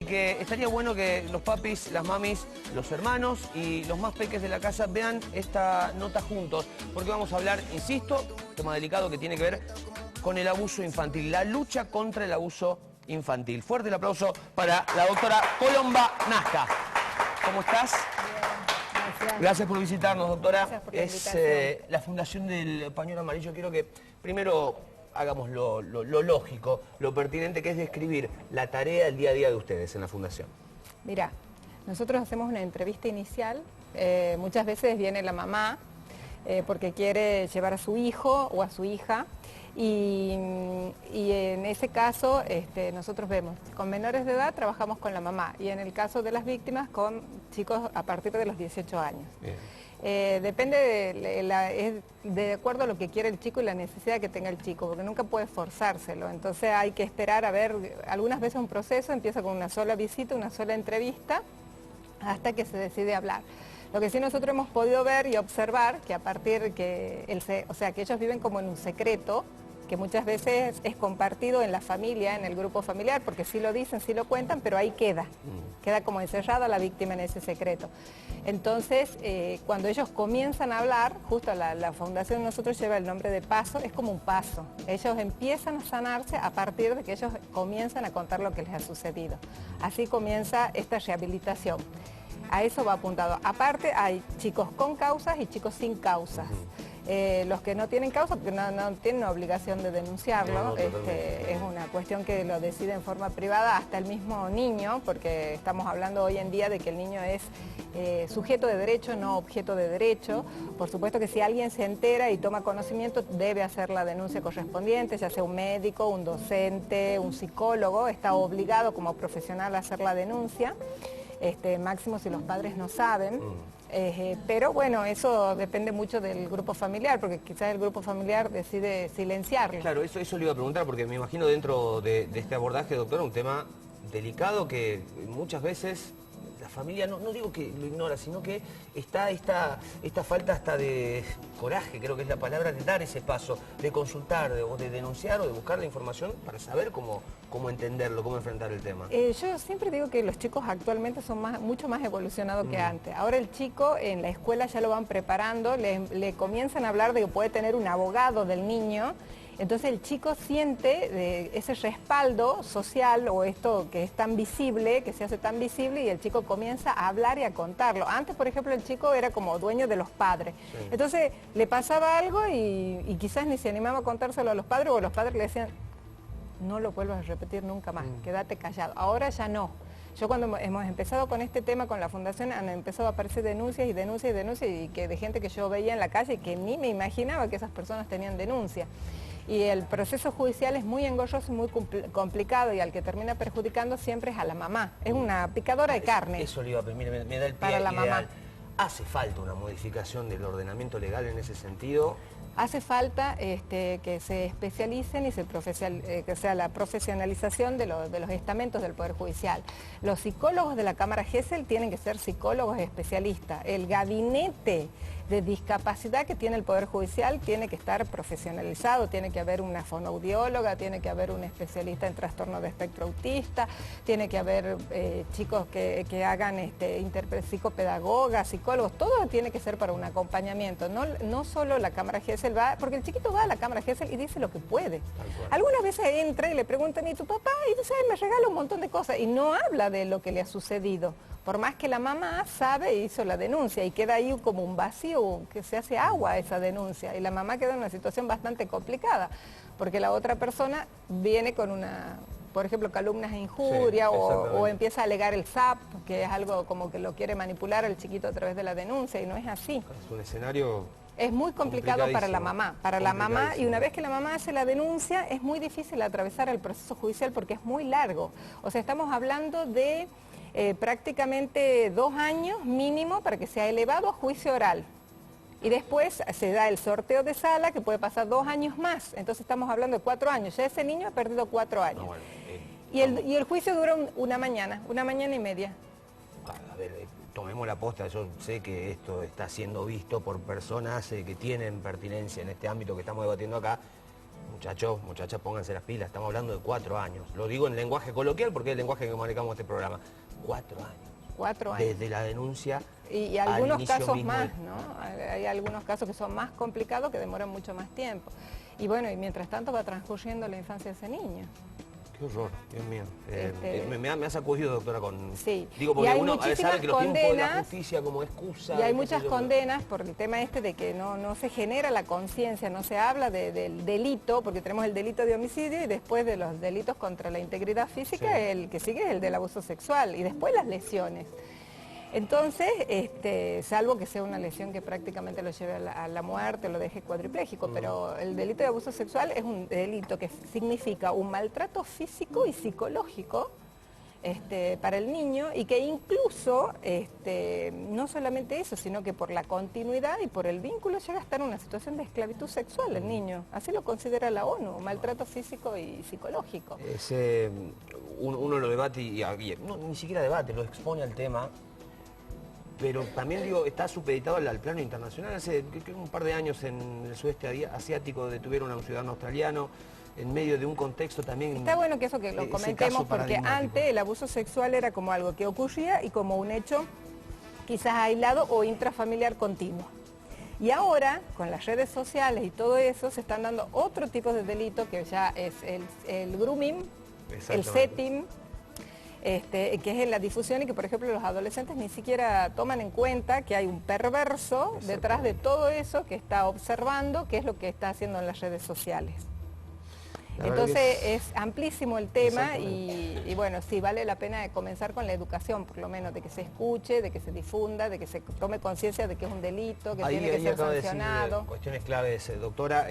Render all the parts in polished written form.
que estaría bueno que los papis, las mamis, los hermanos y los más peques de la casa vean esta nota juntos, porque vamos a hablar, insisto, tema delicado que tiene que ver con el abuso infantil, la lucha contra el abuso infantil. Fuerte el aplauso para la doctora Colomba Nasca. ¿Cómo estás? Bien, gracias. Gracias por visitarnos, doctora. Gracias por la Es invitación. la Fundación del Pañuelo Amarillo. Quiero que primero hagamos lo lógico, lo pertinente, que es describir la tarea, el día a día de ustedes en la Fundación. Mira, nosotros hacemos una entrevista inicial. Muchas veces viene la mamá porque quiere llevar a su hijo o a su hija. Y en ese caso nosotros vemos, con menores de edad trabajamos con la mamá y en el caso de las víctimas con chicos a partir de los 18 años. Depende, es de acuerdo a lo que quiere el chico y la necesidad que tenga el chico, porque nunca puede forzárselo, entonces hay que esperar a ver, algunas veces un proceso empieza con una sola visita, una sola entrevista, hasta que se decide hablar. Lo que sí nosotros hemos podido ver y observar, que a partir que que ellos viven como en un secreto, que muchas veces es compartido en la familia, en el grupo familiar, porque sí lo dicen, sí lo cuentan, pero ahí queda como encerrada la víctima en ese secreto. Entonces, cuando ellos comienzan a hablar, justo la fundación de nosotros lleva el nombre de paso, es como un paso. Ellos empiezan a sanarse a partir de que ellos comienzan a contar lo que les ha sucedido. Así comienza esta rehabilitación. A eso va apuntado. Aparte hay chicos con causas y chicos sin causas. Los que no tienen causa, porque no tienen obligación de denunciarlo, es una cuestión que lo decide en forma privada hasta el mismo niño, porque estamos hablando hoy en día de que el niño es sujeto de derecho, no objeto de derecho. Por supuesto que si alguien se entera y toma conocimiento, debe hacer la denuncia correspondiente, ya sea un médico, un docente, un psicólogo, está obligado como profesional a hacer la denuncia. Máximo si los padres no saben, pero bueno, eso depende mucho del grupo familiar, porque quizás el grupo familiar decide silenciarlo. Claro, eso le iba a preguntar, porque me imagino dentro de este abordaje, doctora, un tema delicado que muchas veces la familia, no digo que lo ignora, sino que está esta falta hasta de coraje, creo que es la palabra, de dar ese paso, de consultar, o de denunciar o de buscar la información para saber cómo entenderlo, cómo enfrentar el tema. Yo siempre digo que los chicos actualmente son mucho más evolucionados que antes. Ahora el chico en la escuela ya lo van preparando, le comienzan a hablar de que puede tener un abogado del niño. Entonces el chico siente ese respaldo social o esto que es tan visible, que se hace tan visible y el chico comienza a hablar y a contarlo. Antes, por ejemplo, el chico era como dueño de los padres. Sí. Entonces le pasaba algo y quizás ni se animaba a contárselo a los padres o los padres le decían, no lo vuelvas a repetir nunca más, quédate callado. Ahora ya no. Yo cuando hemos empezado con este tema, con la fundación, han empezado a aparecer denuncias y denuncias y denuncias y de gente que yo veía en la calle y que ni me imaginaba que esas personas tenían denuncia. Y el proceso judicial es muy engorroso y muy complicado y al que termina perjudicando siempre es a la mamá. Es una picadora de carne. Eso le iba a pedir, me da el pie para la ideal. Mamá. ¿Hace falta una modificación del ordenamiento legal en ese sentido? Hace falta que se especialicen y que sea la profesionalización de los estamentos del Poder Judicial. Los psicólogos de la Cámara Gesell tienen que ser psicólogos especialistas. El gabinete de discapacidad que tiene el Poder Judicial tiene que estar profesionalizado, tiene que haber una fonoaudióloga, tiene que haber un especialista en trastorno de espectro autista, tiene que haber chicos que hagan psicopedagogas, psicólogos, todo tiene que ser para un acompañamiento, no solo la Cámara Gesell va, porque el chiquito va a la Cámara Gesell y dice lo que puede. Algunas veces entra y le preguntan, ¿y tu papá? Y dice, me regala un montón de cosas, y no habla de lo que le ha sucedido. Por más que la mamá sabe e hizo la denuncia y queda ahí como un vacío, que se hace agua esa denuncia y la mamá queda en una situación bastante complicada porque la otra persona viene con por ejemplo, calumnias e injurias o empieza a alegar el SAP, que es algo como que lo quiere manipular al chiquito a través de la denuncia y no es así. Es un escenario... Es muy complicado para la mamá, y una vez que la mamá hace la denuncia es muy difícil atravesar el proceso judicial porque es muy largo. O sea, estamos hablando de prácticamente 2 años mínimo para que sea elevado a juicio oral. Y después se da el sorteo de sala que puede pasar 2 años más. Entonces estamos hablando de 4 años. Ya ese niño ha perdido 4 años. No, bueno, y el juicio dura una mañana y media. A ver, tomemos la posta, yo sé que esto está siendo visto por personas que tienen pertinencia en este ámbito que estamos debatiendo acá. muchachos, muchachas, pónganse las pilas, estamos hablando de 4 años. Lo digo en lenguaje coloquial porque es el lenguaje que manejamos este programa. 4 años. 4 años. Desde la denuncia. Y algunos casos mismo más, ¿no? Hay algunos casos que son más complicados, que demoran mucho más tiempo. Y bueno, y mientras tanto va transcurriendo la infancia de ese niño. Qué horror, Dios mío. Me ha sacudido, doctora, con... Sí. Digo, porque uno sabe que los tiempos de la justicia como excusa... Y hay muchas condenas por el tema este de que no se genera la conciencia, no se habla del delito, porque tenemos el delito de homicidio y después de los delitos contra la integridad física, sí, el que sigue es el del abuso sexual y después las lesiones. Entonces, salvo que sea una lesión que prácticamente lo lleve a la muerte o lo deje cuadripléjico, pero el delito de abuso sexual es un delito que significa un maltrato físico y psicológico para el niño y que incluso, no solamente eso, sino que por la continuidad y por el vínculo llega a estar en una situación de esclavitud sexual el niño. Así lo considera la ONU, maltrato físico y psicológico. Uno lo debate y no, ni siquiera debate, lo expone al tema. Pero también digo, está supeditado al plano internacional. Hace un par de años en el sudeste asiático detuvieron a un ciudadano australiano en medio de un contexto también... Está bueno que eso que lo comentemos porque antes el abuso sexual era como algo que ocurría y como un hecho quizás aislado o intrafamiliar continuo. Y ahora, con las redes sociales y todo eso, se están dando otro tipo de delito que ya es el grooming, el setting, que es en la difusión y que, por ejemplo, los adolescentes ni siquiera toman en cuenta que hay un perverso detrás de todo eso que está observando qué es lo que está haciendo en las redes sociales. Entonces es amplísimo el tema y bueno, sí, vale la pena comenzar con la educación, por lo menos, de que se escuche, de que se difunda, de que se tome conciencia de que es un delito, que tiene que ser sancionado. Cuestiones claves, doctora,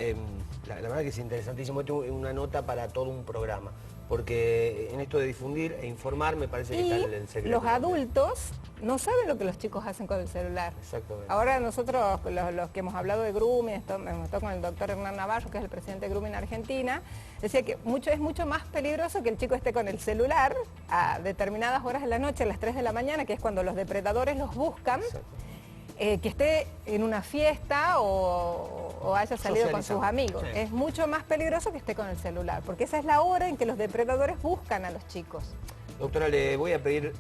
la verdad que es interesantísimo, esto es una nota para todo un programa. Porque en esto de difundir e informar me parece que está el secreto. Los adultos no saben lo que los chicos hacen con el celular. Exactamente. Ahora nosotros, los que hemos hablado de grooming, hemos estado con el doctor Hernán Navarro, que es el presidente de Grooming Argentina, decía que es mucho más peligroso que el chico esté con el celular a determinadas horas de la noche, a las 3 de la mañana, que es cuando los depredadores los buscan. Que esté en una fiesta o haya salido con sus amigos. Sí. Es mucho más peligroso que esté con el celular, porque esa es la hora en que los depredadores buscan a los chicos. Doctora, le voy a pedir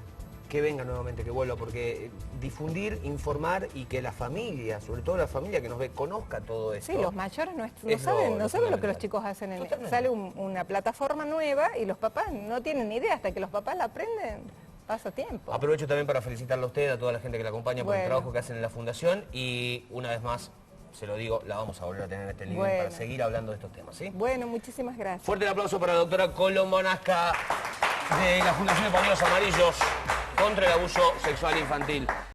que venga nuevamente, que vuelva, porque difundir, informar y que la familia, sobre todo la familia que nos ve, conozca todo esto. Sí, los mayores no saben lo que los chicos hacen. Sale una plataforma nueva y los papás no tienen ni idea, hasta que los papás la aprenden. Pasa tiempo. Aprovecho también para felicitarle a usted, a toda la gente que la acompaña por el trabajo que hacen en la Fundación y una vez más, se lo digo, la vamos a volver a tener en este living para seguir hablando de estos temas, ¿sí? Bueno, muchísimas gracias. Fuerte el aplauso para la doctora Colombo Nasca de la Fundación de Pañuelos Amarillos contra el abuso sexual infantil.